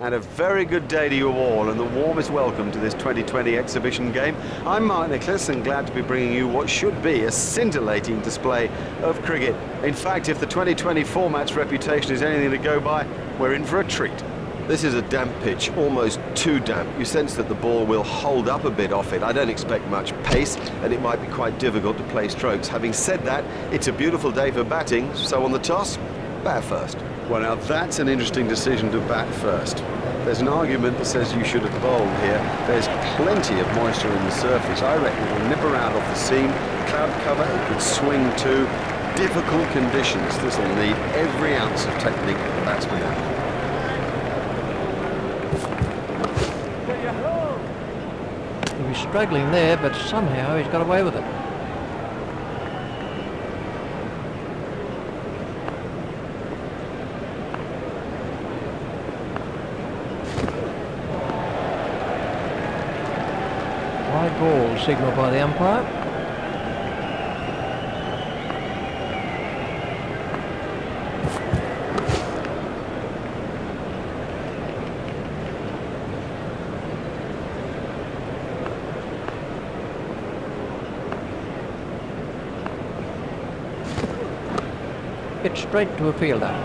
And a very good day to you all, and the warmest welcome to this 2020 exhibition game. I'm Mark Nicholas, and glad to be bringing you what should be a scintillating display of cricket. In fact, if the 2020 format's reputation is anything to go by, we're in for a treat. This is a damp pitch, almost too damp. You sense that the ball will hold up a bit off it. I don't expect much pace, and it might be quite difficult to play strokes. Having said that, it's a beautiful day for batting, so on the toss, bat first. Well, now that's an interesting decision to bat first. There's an argument that says you should have bowled here. There's plenty of moisture in the surface. I reckon it'll nip around off the seam. Cloud cover, it could swing too. Difficult conditions. This will need every ounce of technique that the batsman has. He was struggling there, but somehow he's got away with it. Wide ball signalled by the umpire. Hit straight to a fielder.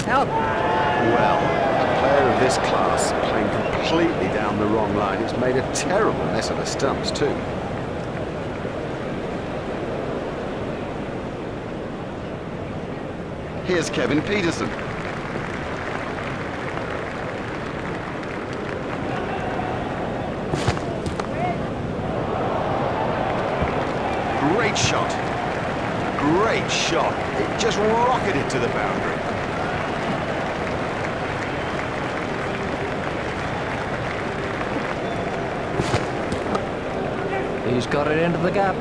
Out. Well, a player of this class playing completely down the wrong line. It's made a terrible mess of the stumps too. Here's Kevin Peterson. Great shot. Great shot. It just rocketed to the boundary. He's got it into the gap.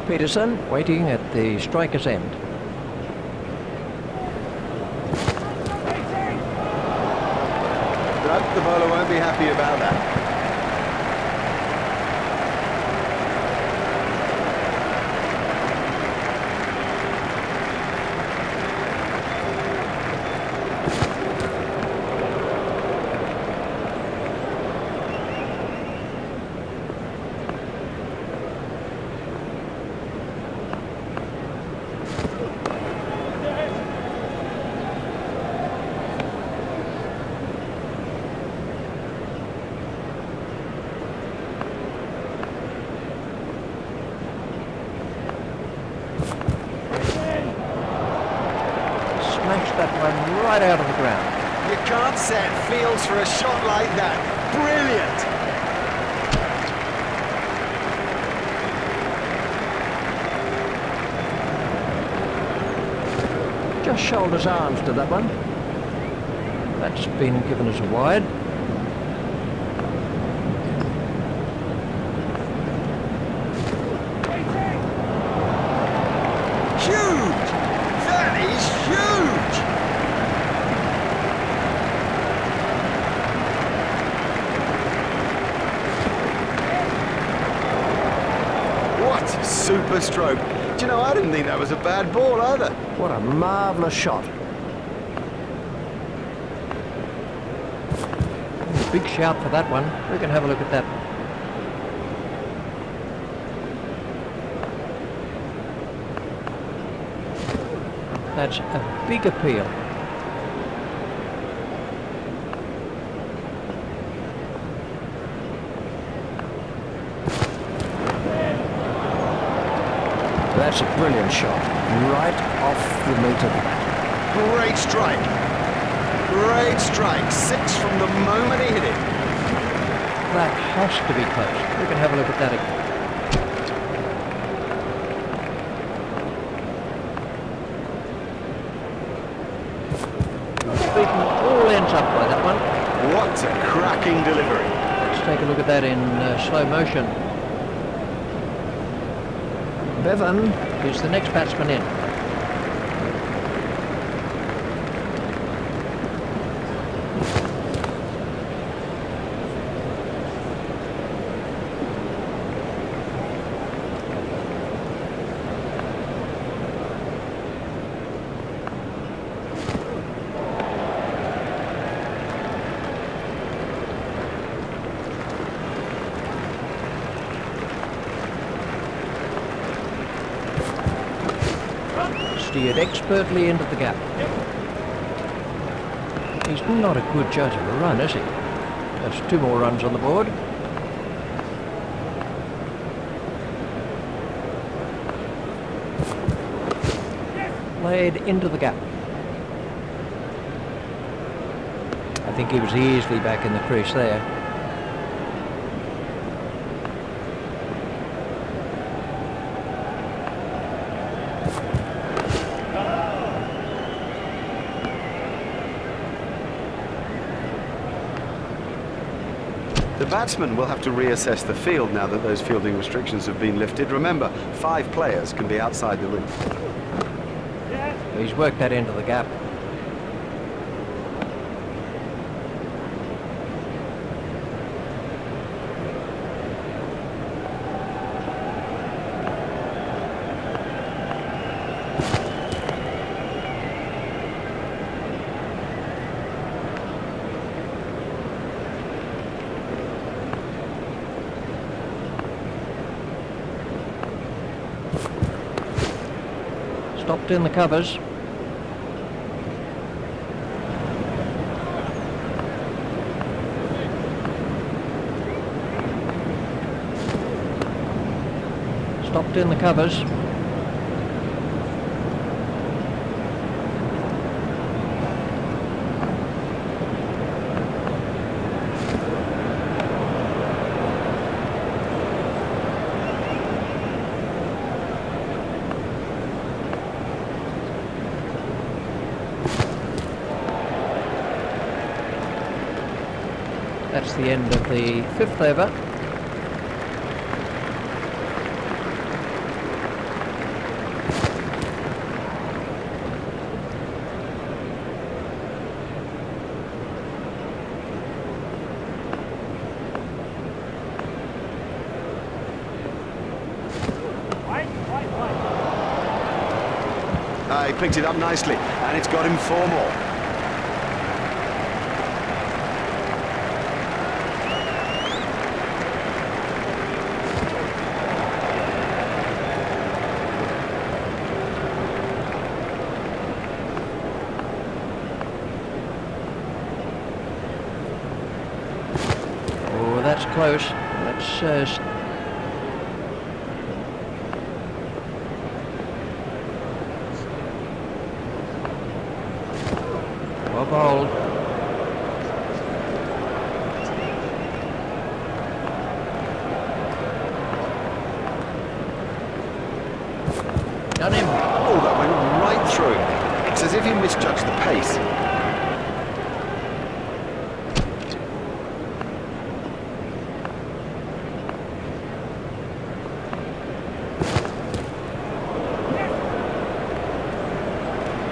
Peterson waiting at the striker's end. No, the bowler won't be happy about that. Smashed that one right out of the ground. You can't set fields for a shot like that. Brilliant. Just shoulders arms to that one. That's been given as a wide. Huge! That is huge! What a super stroke. Do you know, I didn't think that was a bad ball either. What a marvellous shot. Big shout for that one. We can have a look at that. That's a big appeal. That's a brilliant shot, right off the meat of the bat. Great strike. Great strike. 6 from the moment he hit it. That has to be close. We can have a look at that again. Beaten all ends up by that one. What a cracking delivery. Let's take a look at that in slow motion. Bevan is the next batsman in. Steered expertly into the gap. He's not a good judge of a run, is he? That's 2 more runs on the board. Played into the gap. I think he was easily back in the crease there. The batsman will have to reassess the field now that those fielding restrictions have been lifted. Remember, 5 players can be outside the ring. He's worked that into the gap. Stopped in the covers. Stopped in the covers. That's the end of the 5th over. He picked it up nicely, and it's got him 4 more. Oh, that's close. That's well bowled. Done him. Oh, that went right through. It's as if he misjudged the pace.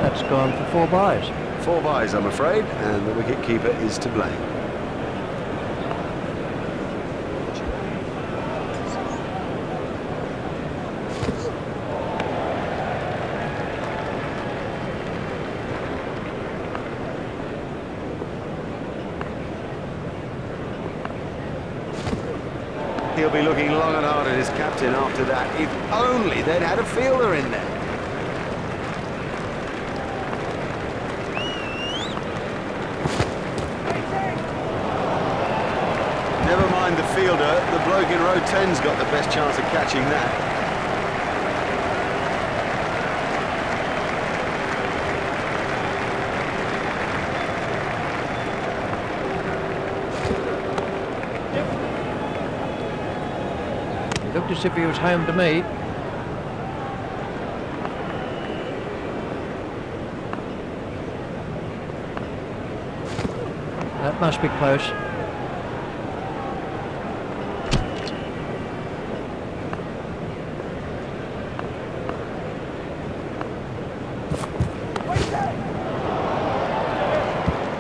That's gone for 4 byes. 4 byes, I'm afraid, and the wicket-keeper is to blame. He'll be looking long and hard at his captain after that. If only they'd had a fielder in there. Never mind the fielder, the bloke in row 10's got the best chance of catching that. looked as if he was home to me. That must be close.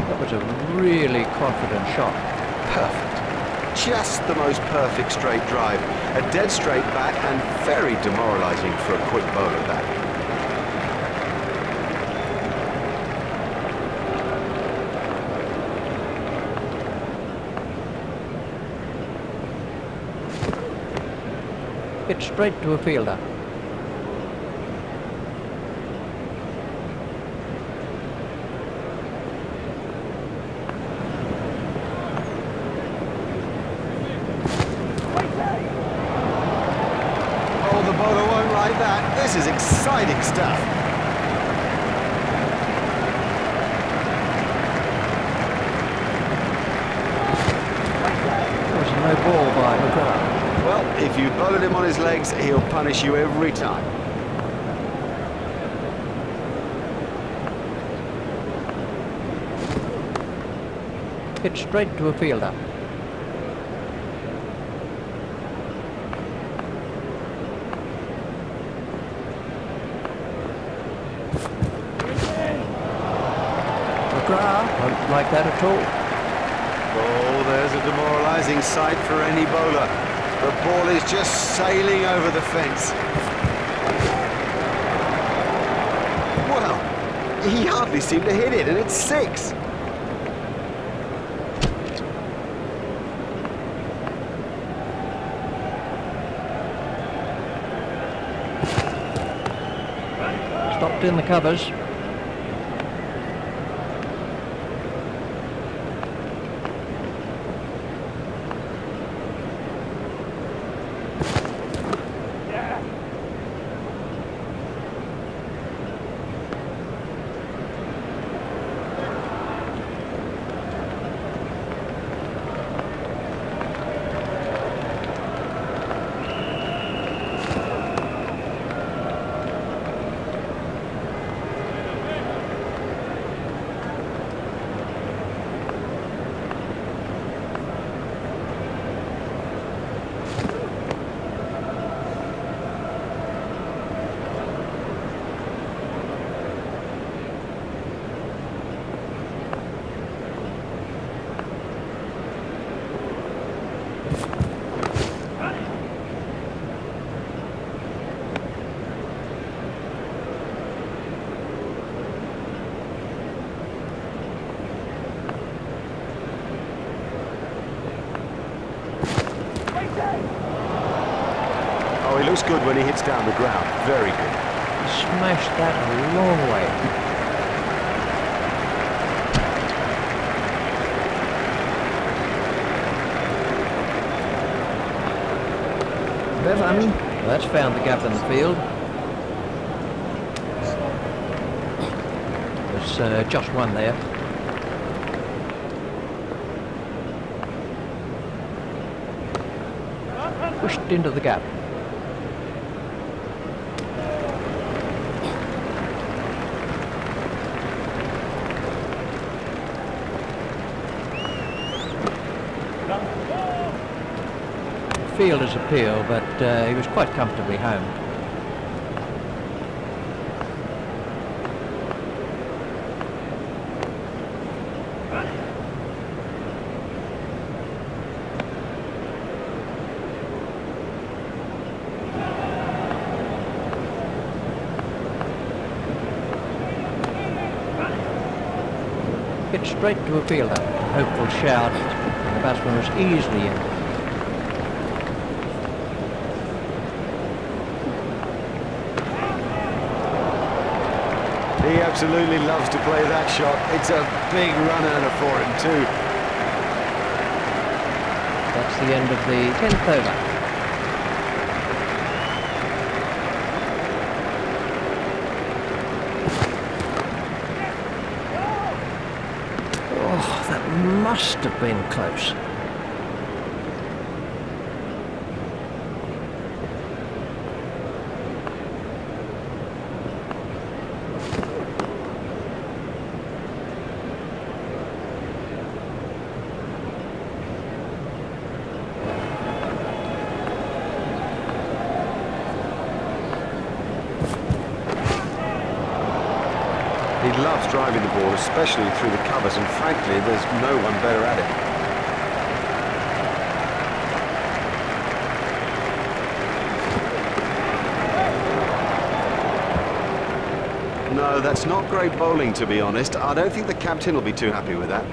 That was a really confident shot. Perfect. Just the most perfect straight drive. A dead straight bat and very demoralising for a quick bowler that. Hit straight to a fielder. Oh, the bowler won't like that. This is exciting stuff. There was no ball by McGrath. Well, if you bowled him on his legs, he'll punish you every time. Hit straight to a fielder. McGrath won't like that at all. Oh, there's a demoralising sight for any bowler. The ball is just sailing over the fence. Well, he hardly seemed to hit it, and it's 6. Stopped in the covers. Oh, he looks good when he hits down the ground. Very good. Smashed that a long way. Bevan, that's found the gap in the field. There's just one there. Pushed into the gap. Fielder's appeal, but he was quite comfortably home. Hit straight to a fielder. Hopeful shout, and the batsman was easily in. He absolutely loves to play that shot. It's a big run earner for him too. That's the end of the 10th over. Oh, that must have been close. loves driving the ball, especially through the covers, and frankly, there's no one better at it. No, that's not great bowling, to be honest. I don't think the captain will be too happy with that.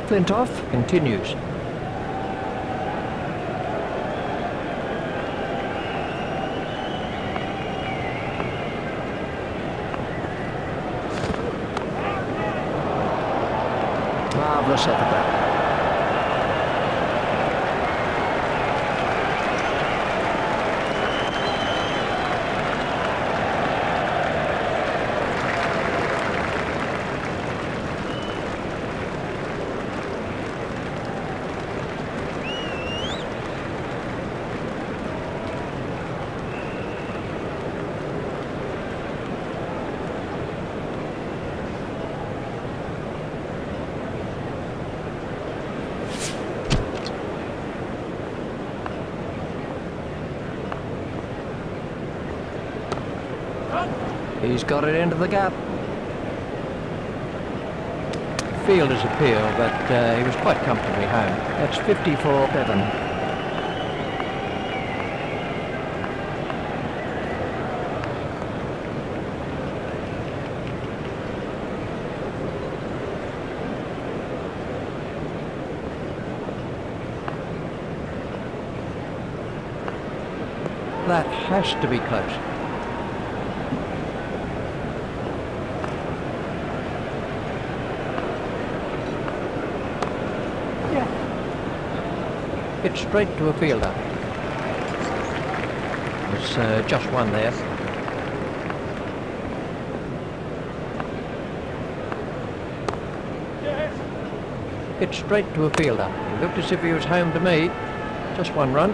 Flintoff continues. Marvellous effort there. He's got it into the gap. Fielder's appeal, but he was quite comfortably home. That's 54-7. That has to be close. Hit straight to a fielder. There's just one there. Hit straight to a fielder. He looked as if he was home to me. Just one run.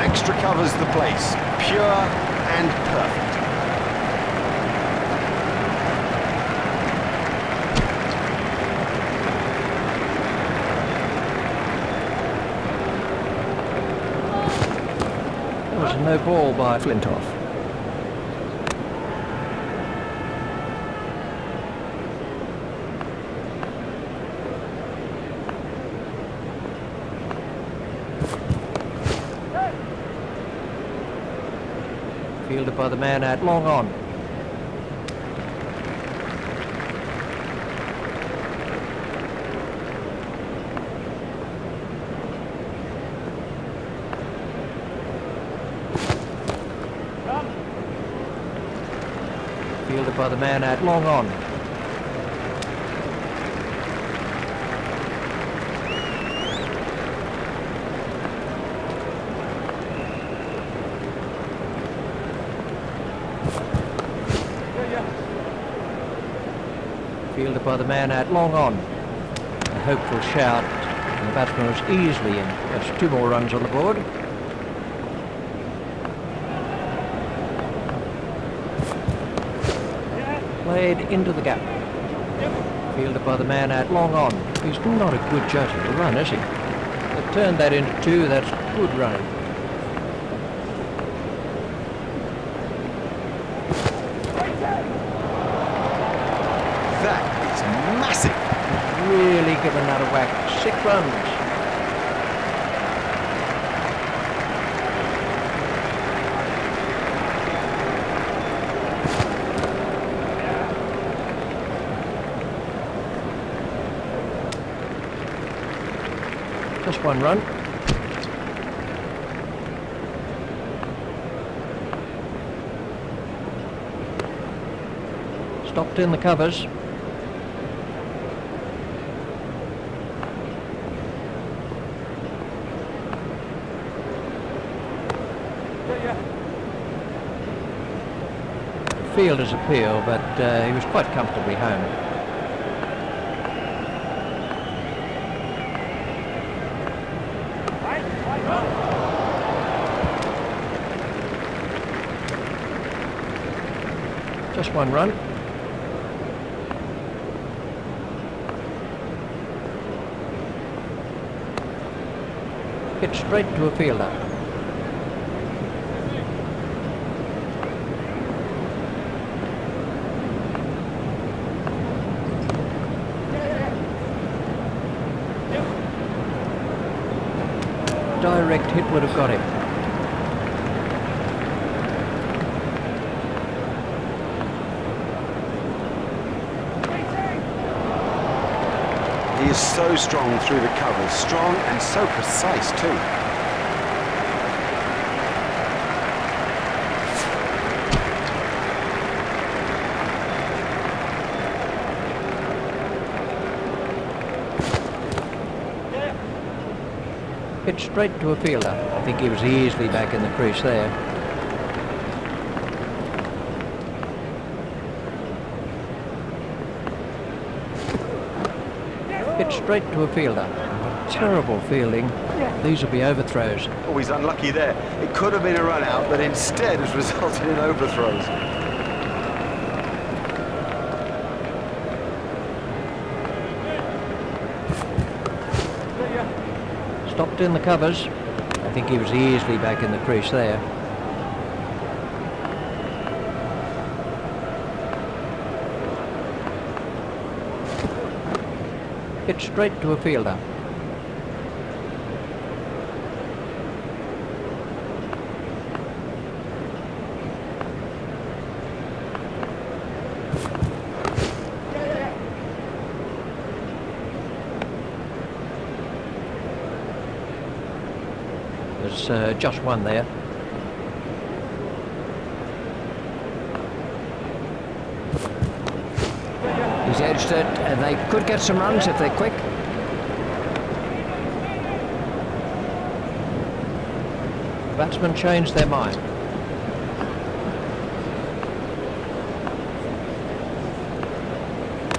Extra covers the place. Pure and perfect. There was no ball by Flintoff. Fielded by the man at long on. Fielded by the man at long on. Fielded by the man at long on. A hopeful shout, and the batsman was easily in. That's 2 more runs on the board. Played into the gap. Fielded by the man at long on. He's not a good judge of the run, is he? They've turned that into 2, that's good running. That is massive. Really given that a whack. 6 runs. Just 1 run. Stopped in the covers. Fielder's appeal, but he was quite comfortably home. Just 1 run. Hit straight to a fielder. Direct hit would have got him. He is so strong through the covers, strong and so precise too. Hit straight to a fielder. I think he was easily back in the crease there. Hit straight to a fielder. Terrible fielding. These will be overthrows. Oh, he's unlucky there. It could have been a run out, but instead has resulted in overthrows. Stopped in the covers. I think he was easily back in the crease there. Hit straight to a fielder. There's just one there. He's edged it, and they could get some runs if they're quick. The batsmen changed their mind.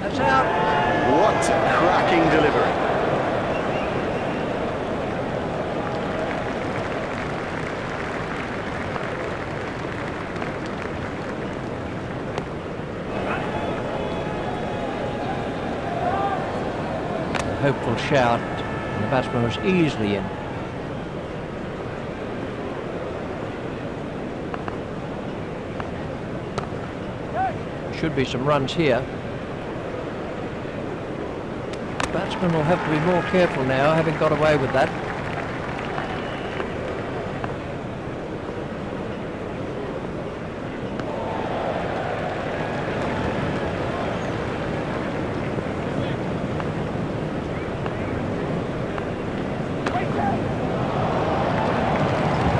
That's out. What a cracking delivery. Hopeful shout, and the batsman was easily in. Should be some runs here. The batsman will have to be more careful now, having got away with that.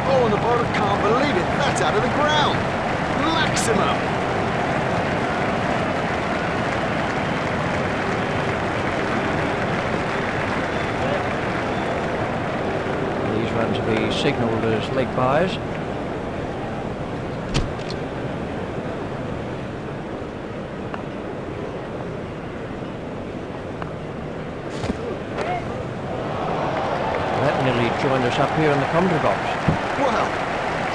Oh, and the bowler can't believe it. That's out of the ground. Maximum. These runs will be signalled as leg byes. That nearly joined us up here in the commentary box. Well,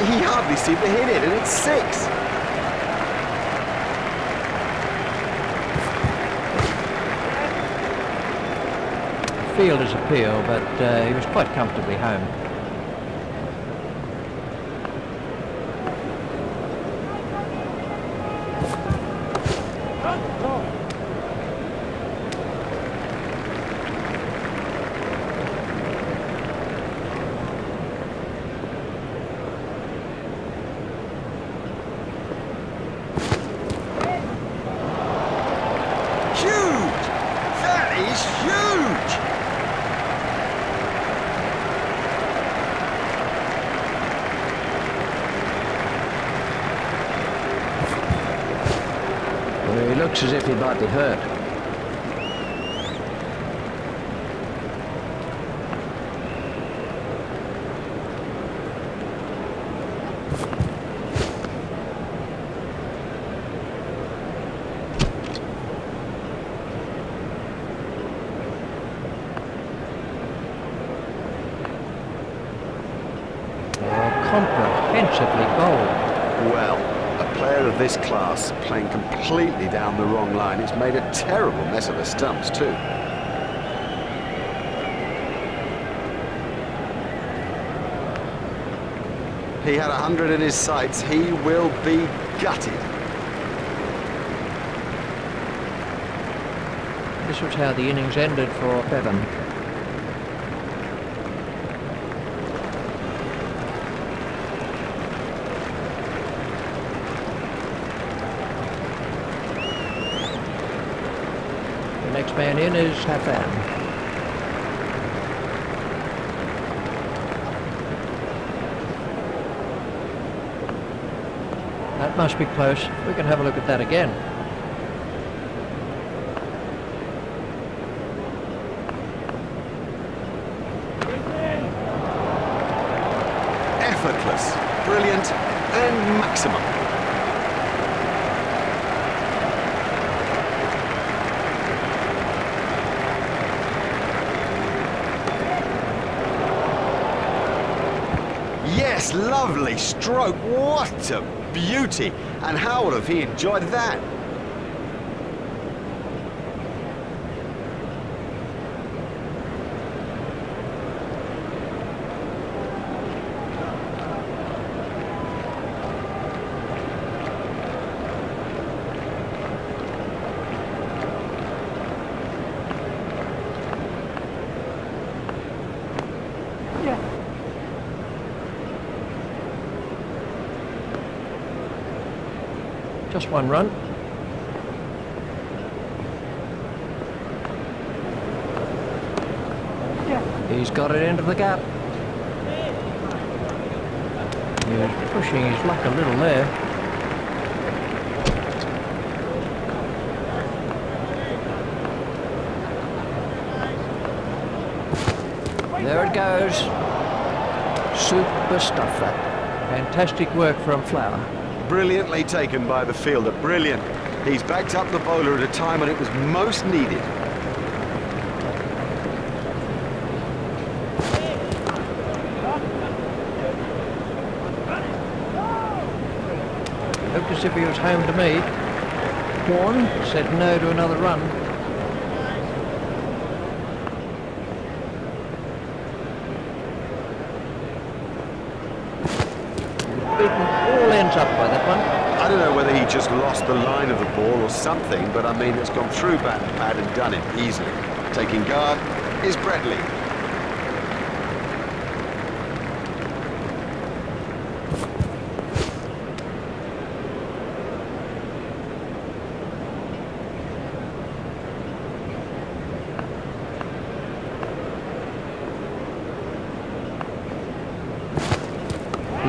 he hardly seemed to hit it, and it's 6. Fielder's appeal, but he was quite comfortably home. Huge! That is huge! Well, he looks as if he might be hurt. Comprehensively bowled. Well, a player of this class playing completely down the wrong line. It's made a terrible mess of the stumps too. He had 100 in his sights. He will be gutted. This was how the innings ended for Bevan. The next man in is Hafan. That must be close. We can have a look at that again. Effortless, brilliant, and maximum. Yes, lovely stroke. What a beauty. And how would have he enjoyed that? Just one run. He's got it into the gap. He's pushing his luck a little there. There it goes. Super stuff, that. Fantastic work from Flower. Brilliantly taken by the fielder, brilliant. He's backed up the bowler at a time when it was most needed. Looked as if he was home to me. Warren said no to another run. All ends up by that one. I don't know whether he just lost the line of the ball or something, but I mean, it's gone through bat and pad and done it easily. Taking guard is Bradley.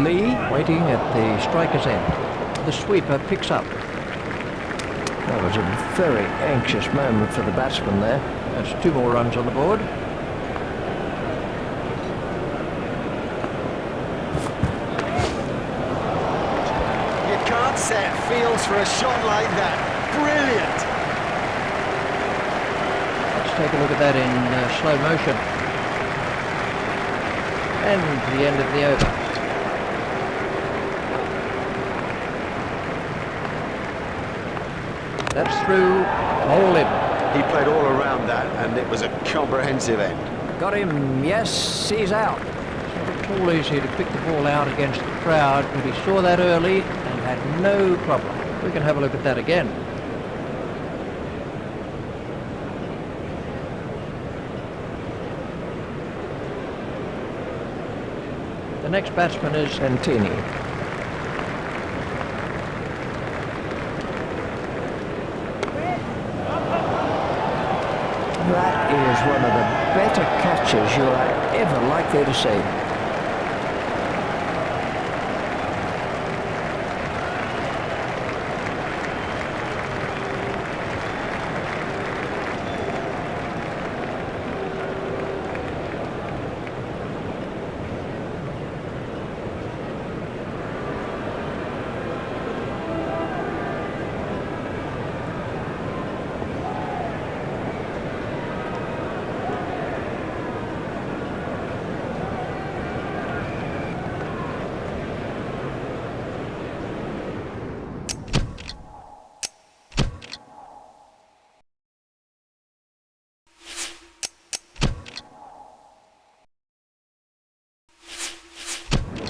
Lee waiting at the striker's end. The sweeper picks up. That was a very anxious moment for the batsman there. That's 2 more runs on the board. You can't set fields for a shot like that. Brilliant! Let's take a look at that in slow motion. And the end of the over. That's through, hold him. He played all around that, and it was a comprehensive end. Got him, yes, he's out. It's not at all easy to pick the ball out against the crowd, but he saw that early and had no problem. We can have a look at that again. The next batsman is Santini. That is one of the better catches you are ever likely to see.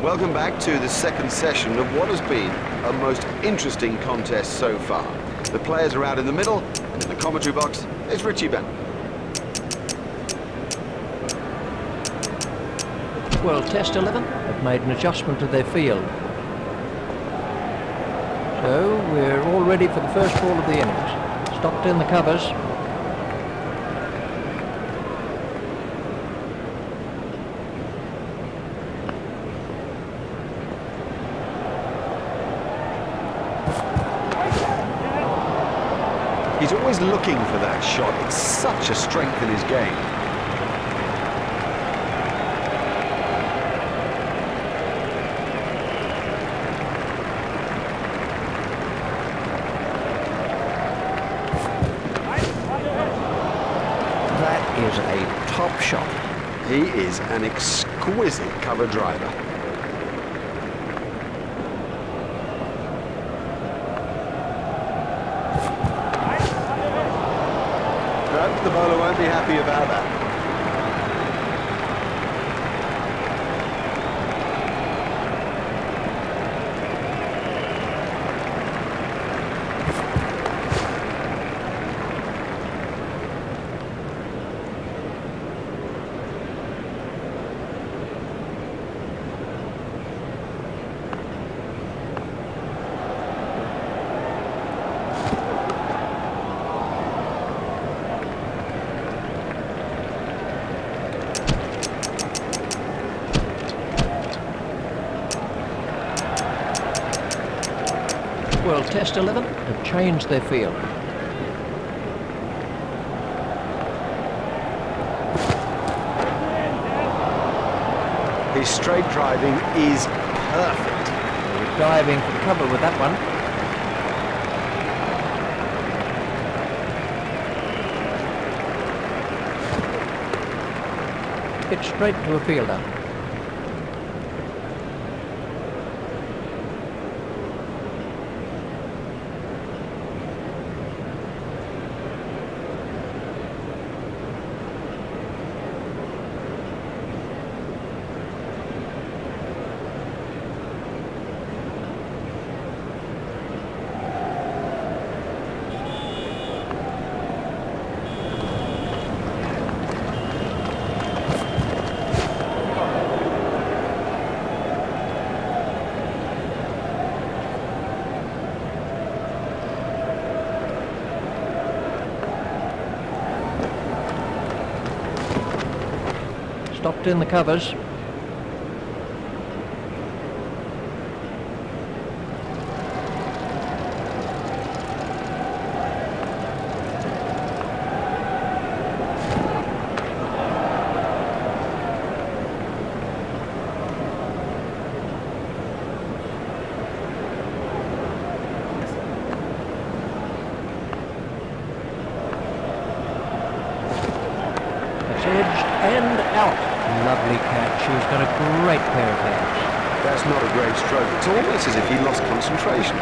Welcome back to the second session of what has been a most interesting contest so far. The players are out in the middle, and in the commentary box is Richie Ben. Well, Test 11 have made an adjustment to their field. So we're all ready for the first ball of the innings. Stopped in the covers. He's always looking for that shot. It's such a strength in his game. That is a top shot. He is an exquisite cover driver. No, the bowler won't be happy about that. Well, Test 11 have changed their field. His straight driving is perfect. They're diving for cover with that one. Hit straight to a fielder. Stopped in the covers. It's edged and out. Lovely catch. He's got a great pair of hands. That's not a great stroke. It's almost as if he lost concentration.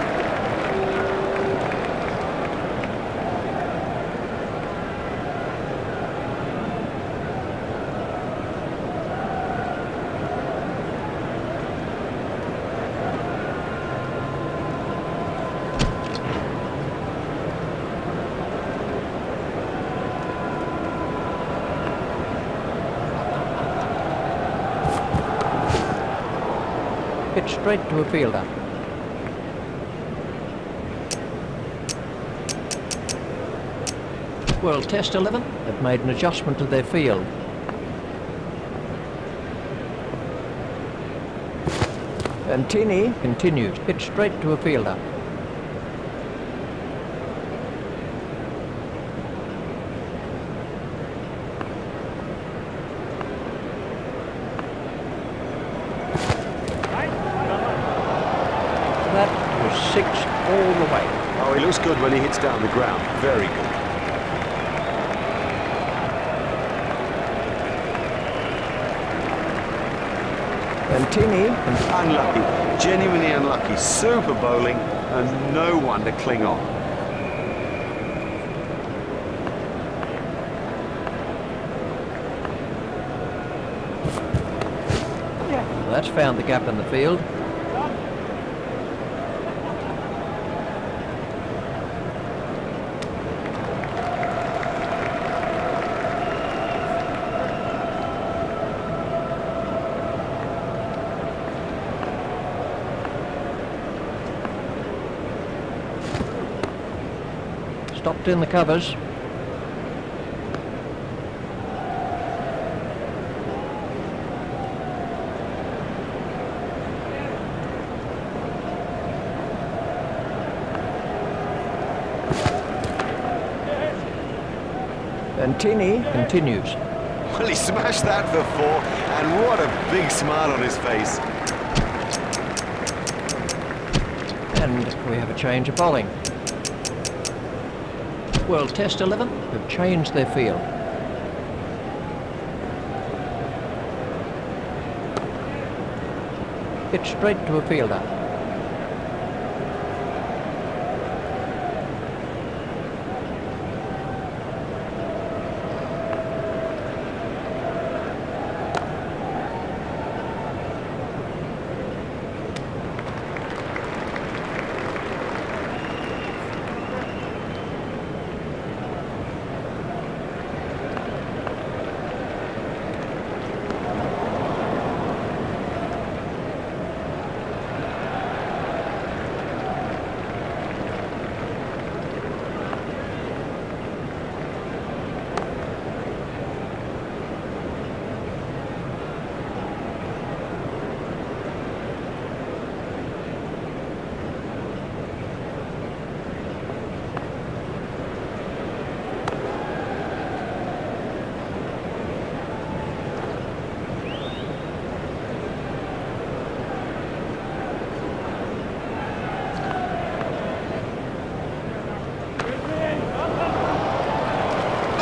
Hit straight to a fielder. Well, Test 11 have made an adjustment to their field. And Tini continues. Hit straight to a fielder. That was 6 all the way. Oh, he looks good when he hits down the ground. Very good. And Tini, Unlucky, genuinely unlucky. Super bowling and no one to cling on. That's found the gap in the field. Stopped in the covers. And Tini continues. Well, he smashed that for 4, and what a big smile on his face. And we have a change of bowling. World Test 11 have changed their field. It's straight to a fielder.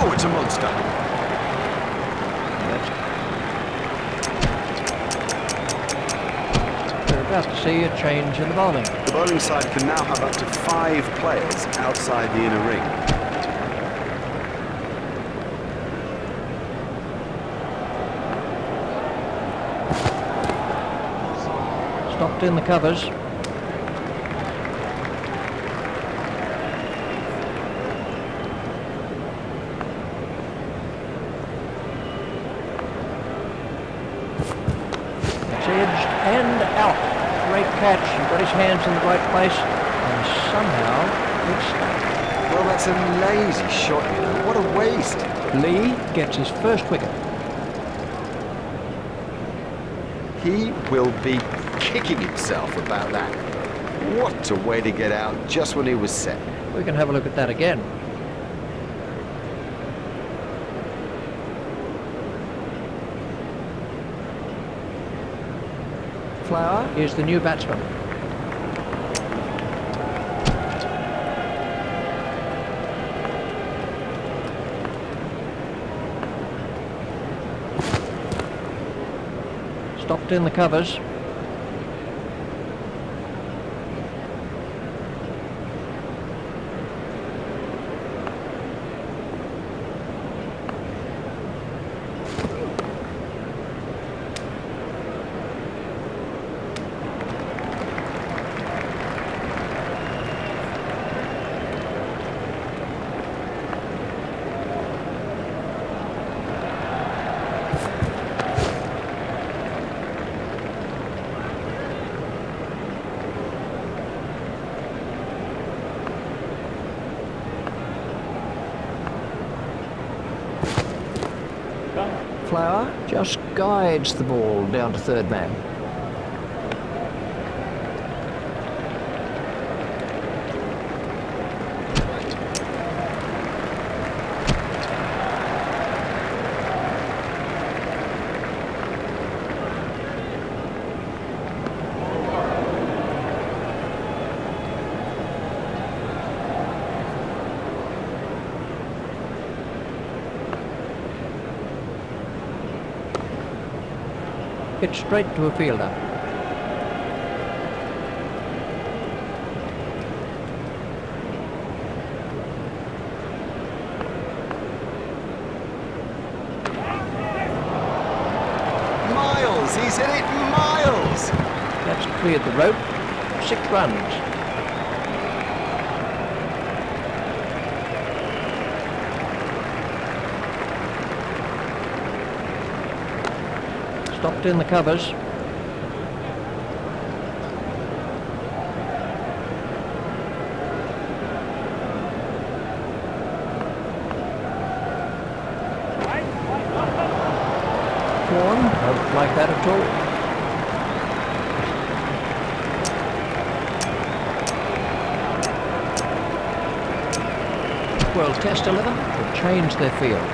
Oh, it's a monster. We're about to see a change in the bowling. The bowling side can now have up to 5 players outside the inner ring. Stopped in the covers. It's edged and out. Great catch. He got his hands in the right place, and somehow it's stuck. Well, that's a lazy shot, you know. What a waste. Lee gets his first wicket. He will be kicking himself about that. What a way to get out just when he was set. We can have a look at that again. Flower is the new batsman. Stopped in the covers. Flower just guides the ball down to third man. It's straight to a fielder. miles. He's hit it miles. That's cleared the rope. 6 runs. Stopped in the covers. Don't like that at all. Well, test 11 will change their field.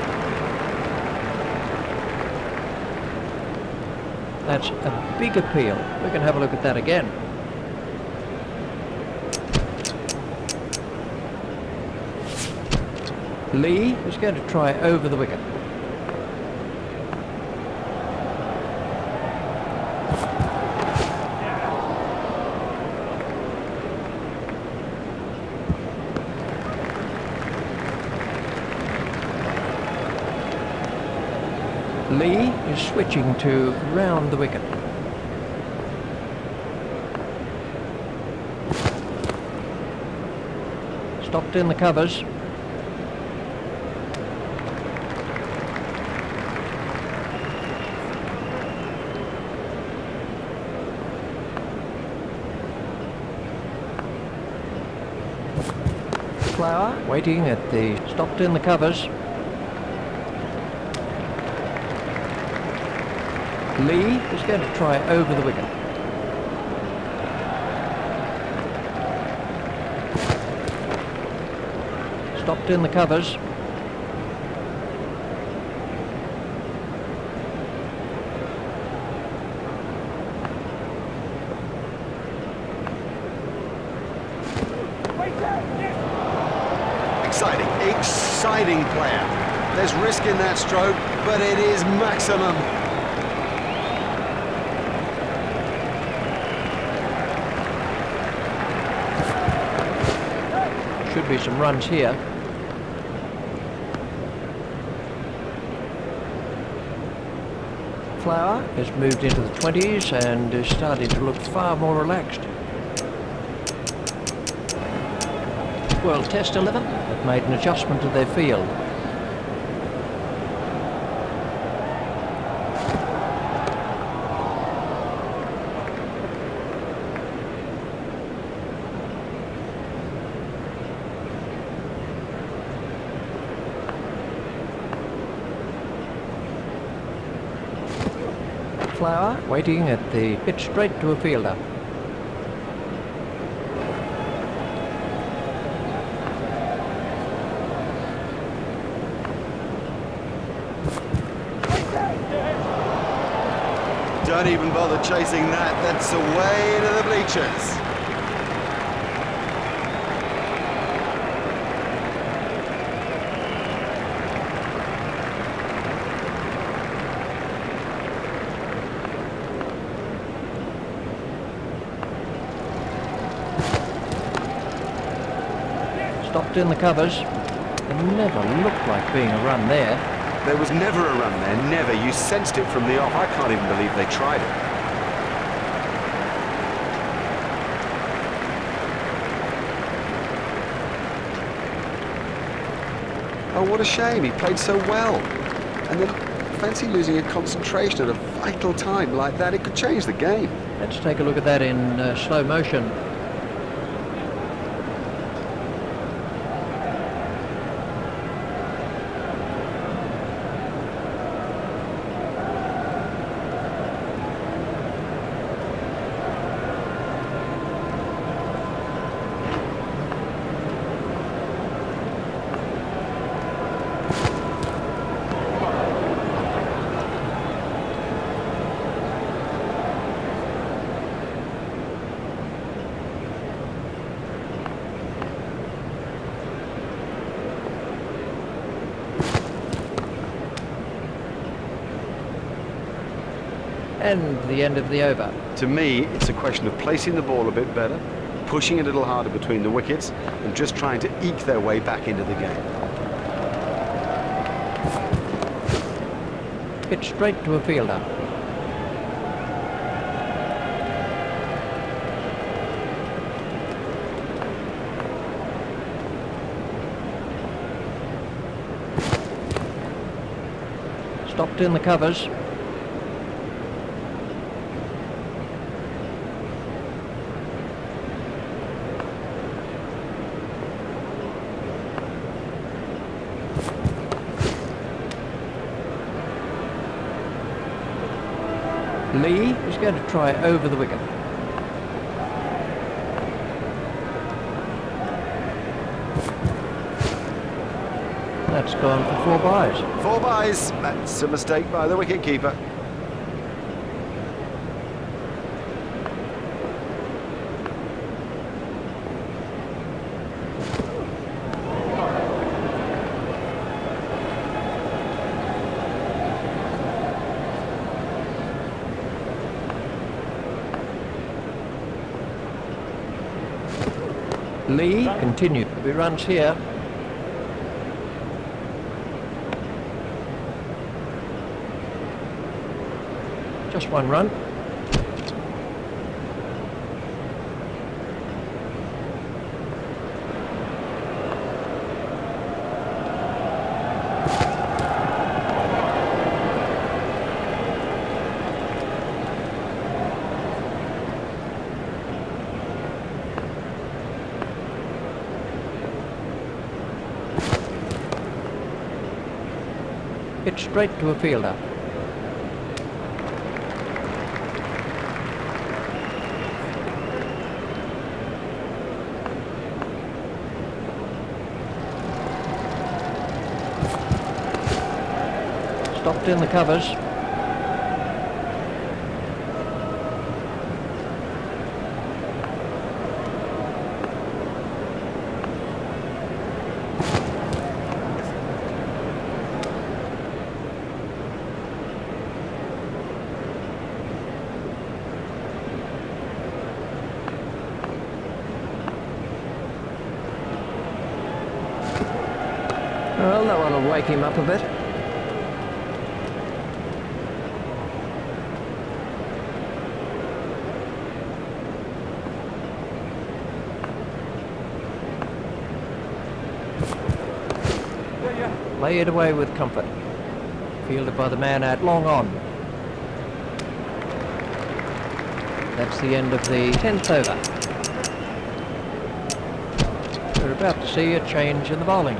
That's a big appeal. We can have a look at that again. Lee is going to try over the wicket. Lee is switching to round the wicket. Stopped in the covers. Flower waiting at the stopped in the covers. Lee is going to try over the wicket. Stopped in the covers. Exciting player. There's risk in that stroke, but it is maximum. Should be some runs here. Flower has moved into the 20s and is starting to look far more relaxed. Well, test 11 have made an adjustment to their field. Flower waiting at the pitch straight to a fielder. Don't even bother chasing that. That's away to the bleachers. Stopped in the covers. It never looked like being a run there. There was never a run there, never. You sensed it from the off. I can't even believe they tried it. Oh, what a shame. He played so well. And then fancy losing a concentration at a vital time like that. It could change the game. Let's take a look at that in slow motion. And the end of the over. To me, it's a question of placing the ball a bit better, pushing a little harder between the wickets, and just trying to eke their way back into the game. Pitch straight to a fielder. Stopped in the covers. Lee is going to try over the wicket. That's gone for 4 byes. 4 byes. That's a mistake by the wicket-keeper. Lee continued. He runs here. Just 1 run. Hit straight to a fielder. Stopped in the covers. Well, that one will wake him up a bit. Lay it away with comfort. Fielded by the man out long on. That's the end of the 10th over. We're about to see a change in the bowling.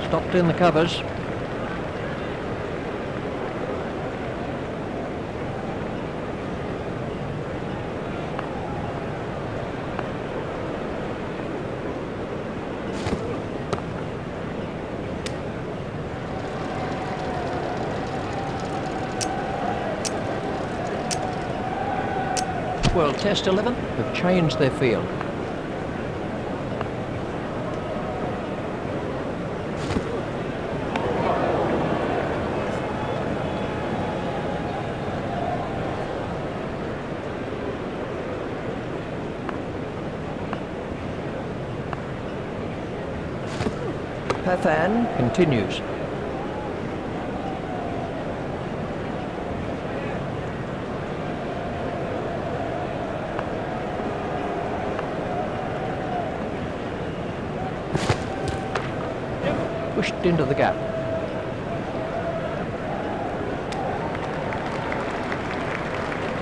Stopped in the covers. World Test 11 have changed their field. Pathan continues. Pushed into the gap.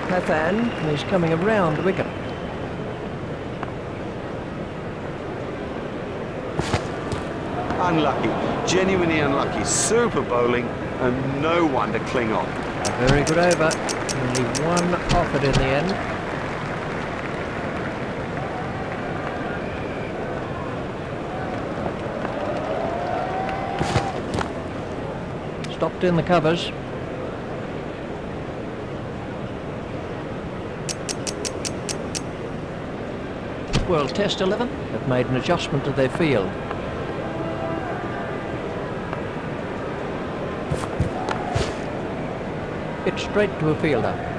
Pathan is coming around the wicket. Unlucky, genuinely unlucky. Super bowling and no one to cling on. A very good over. Only 1 offered in the end. Stopped in the covers. World Test 11 have made an adjustment to their field. Hit straight to a fielder.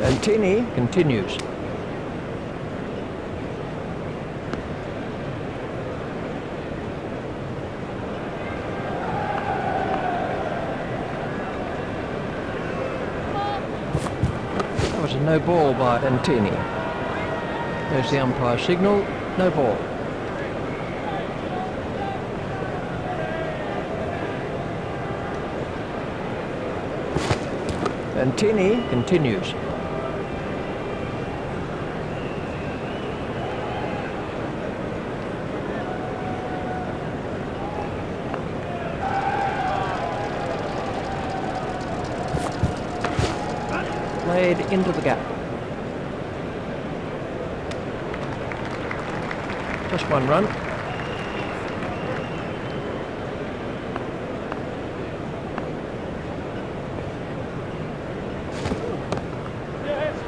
And Tini continues. a no ball by Antini. There's the umpire signal, no ball. Antini continues. Played into the gap. Just one run.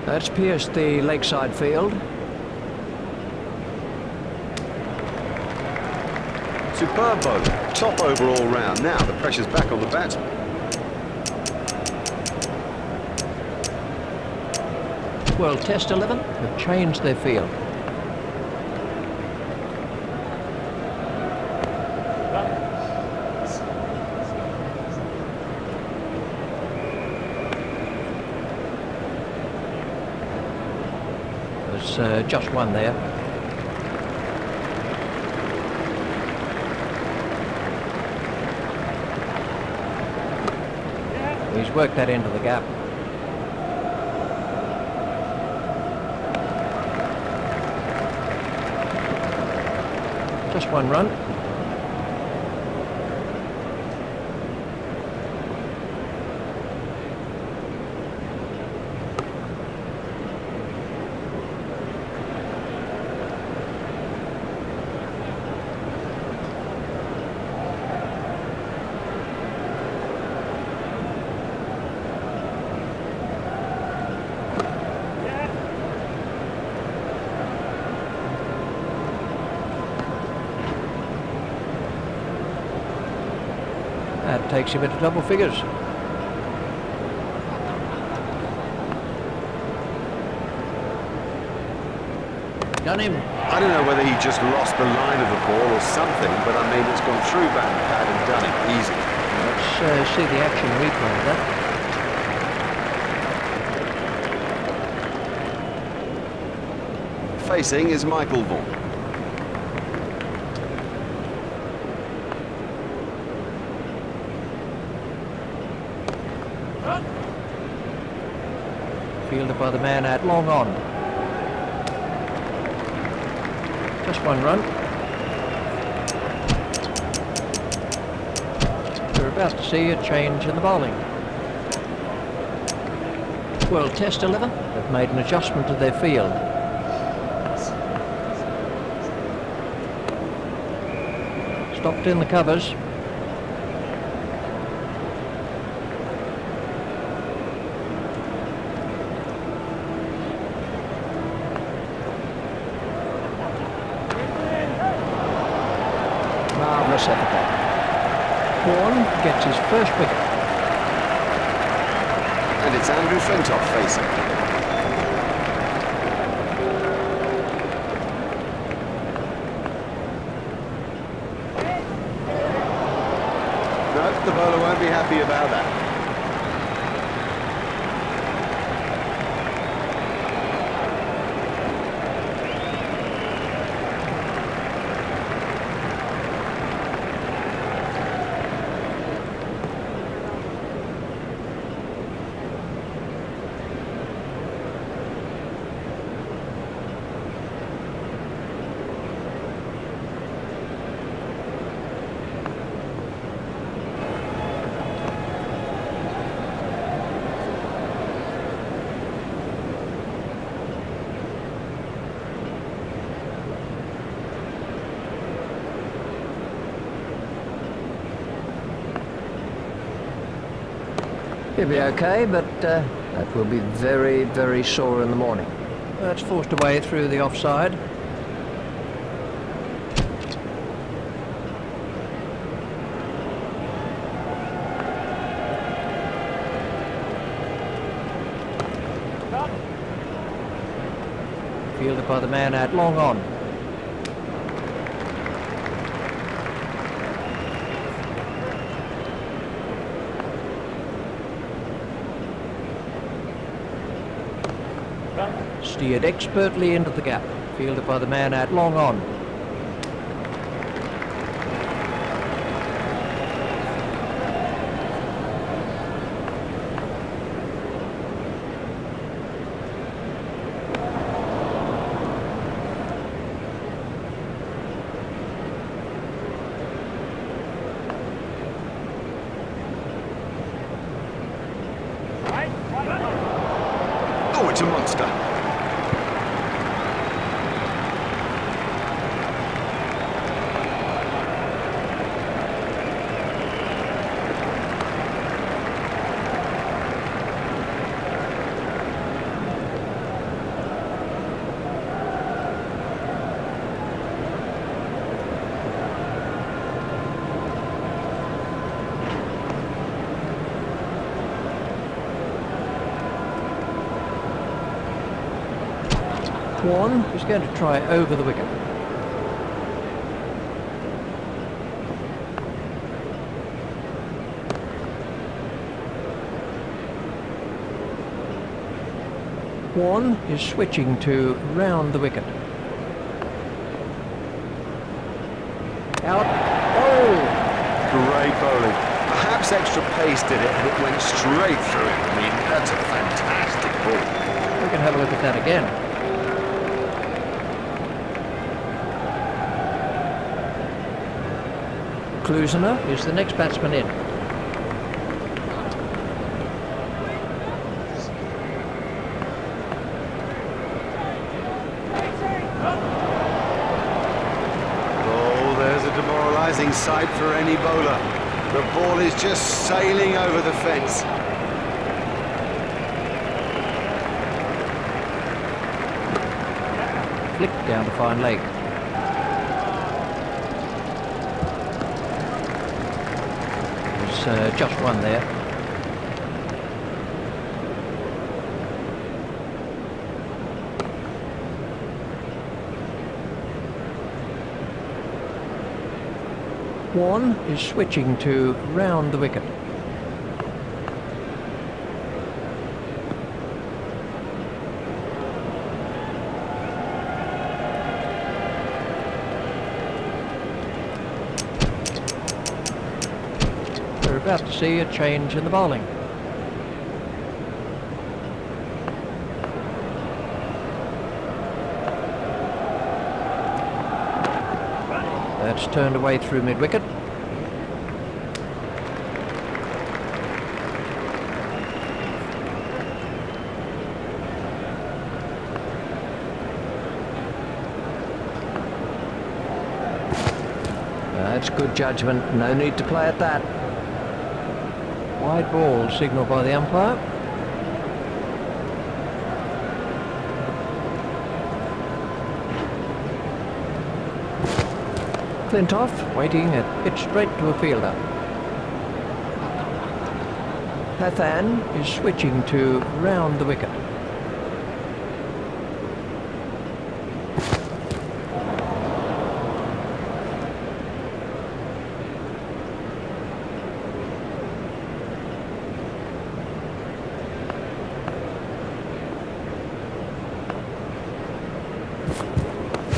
That's pierced the lakeside field. Superb bowling, top overall round. Now the pressure's back on the batsman. Well, Test 11 have changed their field. There's just one there. He's worked that into the gap. Just one run. That takes him into double figures. Done him. I don't know whether he just lost the line of the ball or something, but I mean it's gone through bat and pad and done it easy. Let's see the action replay of that. Facing is Michael Vaughan. Fielded by the man at long on. Just one run. We're about to see a change in the bowling. Well, Test 11 have made an adjustment to their field. Stopped in the covers. Marvellous effort there. Vaughan gets his first wicket. And it's Andrew Flintoff facing. No, the bowler won't be happy about that. He'll be okay, but that will be very, very sore in the morning. That's forced away through the offside. Fielded by the man at long on. Steered expertly into the gap. Fielded by the man at long on. Oh, it's a monster. One is going to try over the wicket. One is switching to round the wicket. Out. Oh! Great bowling. Perhaps extra pace did it, but it went straight through it. I mean, that's a fantastic ball. We can have a look at that again. Klusener is the next batsman in. Oh, there's a demoralising sight for any bowler. The ball is just sailing over the fence. Flicked down to fine leg. Just one there. One is switching to round the wicket. We're about to see a change in the bowling. That's turned away through mid-wicket. That's good judgment, no need to play at that. Wide ball signalled by the umpire. Flintoff waiting at pitch straight to a fielder. Pathan is switching to round the wicket.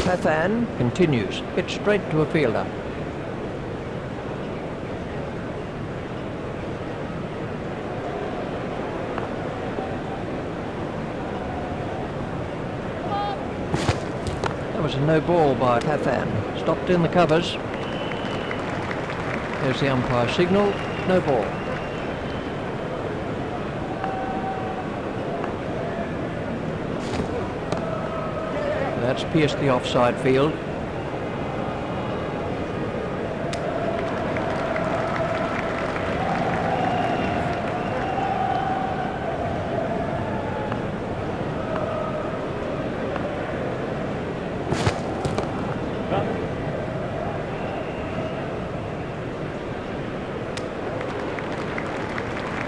Pathan continues, pitch straight to a fielder. That was a no ball by Pathan. Stopped in the covers. There's the umpire signal, no ball. That's pierced the offside field.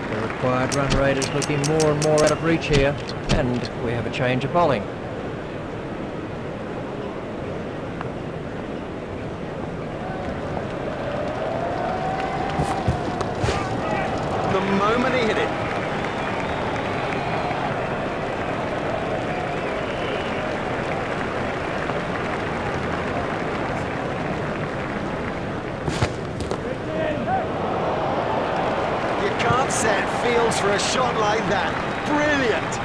The required run rate is looking more and more out of reach here, and we have a change of bowling. The moment he hit it. You can't set fields for a shot like that. Brilliant!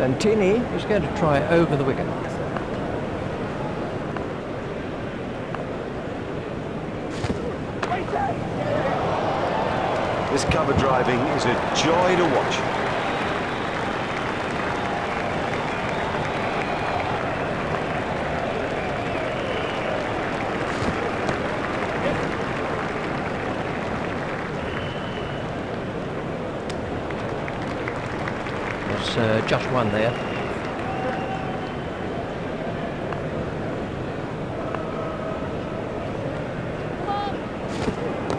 And Tini is going to try over the wicket. This cover driving is a joy to watch. There's just one there.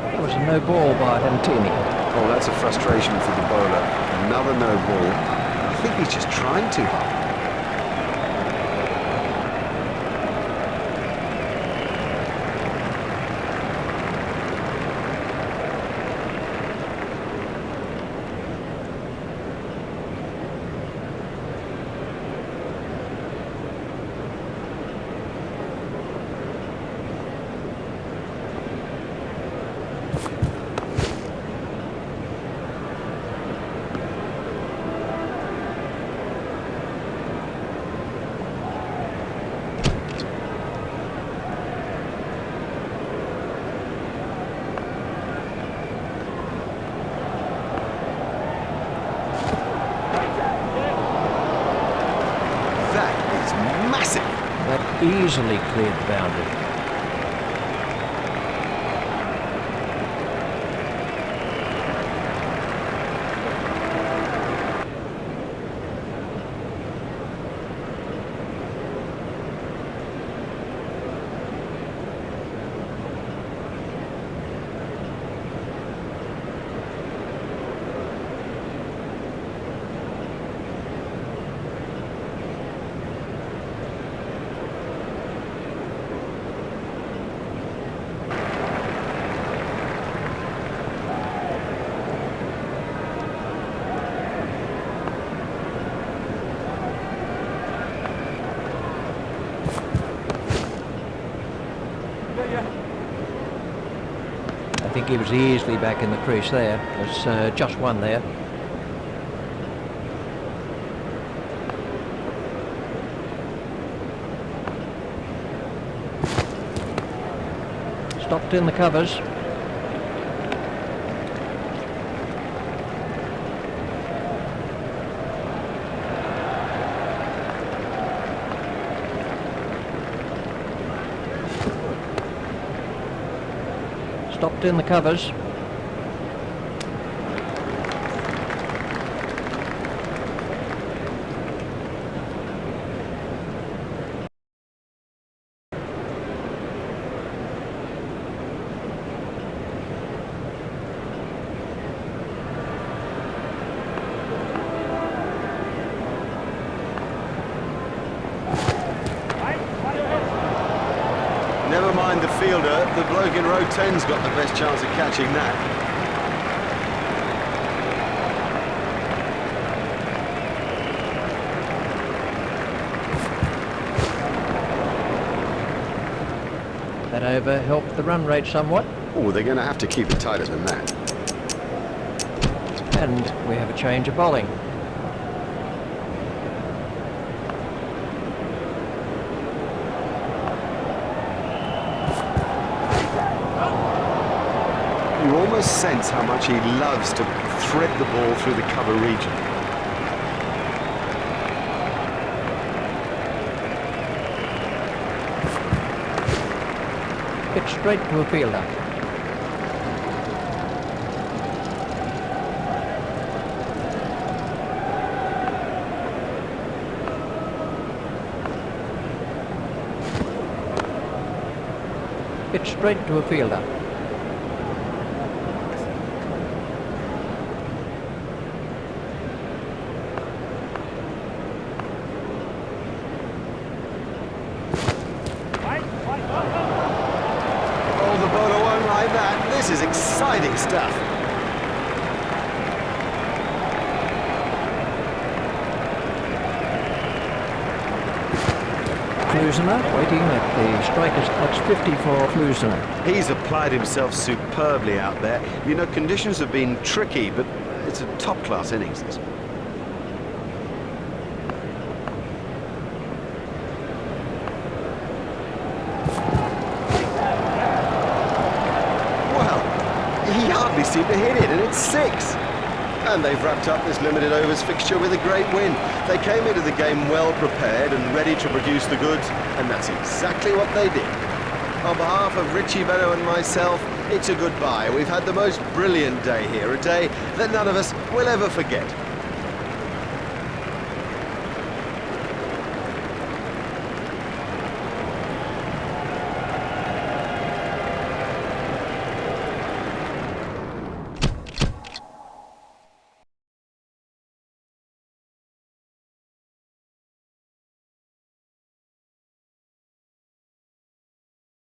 That was a no ball by Antini. Oh, that's a frustration for the bowler. Another no ball. I think he's just trying too hard. That easily cleared the boundary. I think he was easily back in the crease there. There's just one there. Stopped in the covers. Stopped in the covers. Never mind the fielder, the bloke in row 10's got the best chance of catching that. That over helped the run rate somewhat. Oh, they're going to have to keep it tighter than that. And we have a change of bowling. You almost sense how much he loves to thread the ball through the cover region. Hit straight to a fielder. Hit straight to a fielder. This is exciting. Exciting stuff. Klusener waiting at the strikers. That's 50 for Klusener. He's applied himself superbly out there. You know, conditions have been tricky, but it's a top-class innings, this one. Well, he hardly seemed to hit it, and it's 6. And they've wrapped up this limited overs fixture with a great win. They came into the game well prepared and ready to produce the goods, and that's exactly what they did. On behalf of Richie Venno and myself, it's a goodbye. We've had the most brilliant day here, a day that none of us will ever forget.